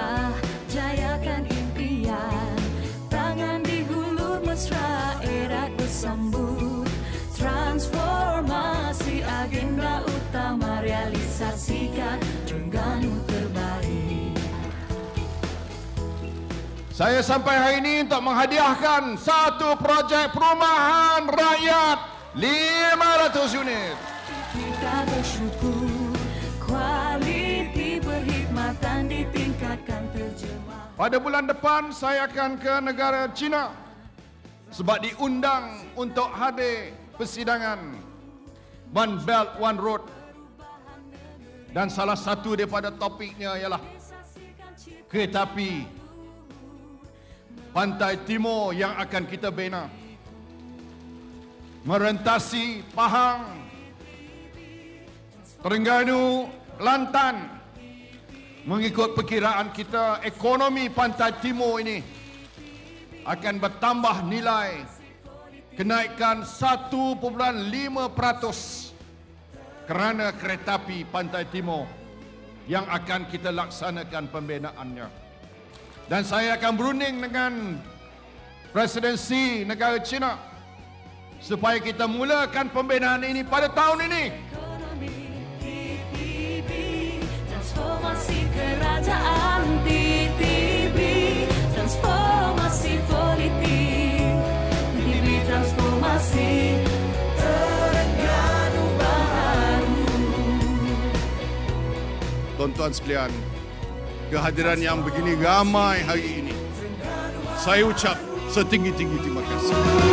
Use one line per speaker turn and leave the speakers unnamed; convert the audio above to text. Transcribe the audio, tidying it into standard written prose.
langkah, jayakan impian. Tangan dihulur mesra, erat bersambut. Transformasi agenda utama, realisasikan Terengganu terbaik.
Saya sampai hari ini untuk menghadiahkan satu projek perumahan rakyat 500 unit.
Kita bersyukur, kualiti perkhidmatan ditingkatkan terjemah.
Pada bulan depan saya akan ke negara China sebab diundang untuk hadir persidangan One Belt One Road, dan salah satu daripada topiknya ialah kereta api Pantai Timur yang akan kita bina merentasi Pahang, Terengganu, Kelantan. Mengikut perkiraan kita, ekonomi Pantai Timur ini akan bertambah nilai kenaikan 1.5% kerana kereta api Pantai Timur yang akan kita laksanakan pembinaannya. Dan saya akan berunding dengan presidensi negara China supaya kita mulakan pembinaan ini pada tahun ini.
Transformasi kerajaan TTB, transformasi politik, TTB transformasi Terengganu baru.
Tuan-tuan sekalian, kehadiran yang begini ramai hari ini, saya ucap setinggi-tinggi terima kasih.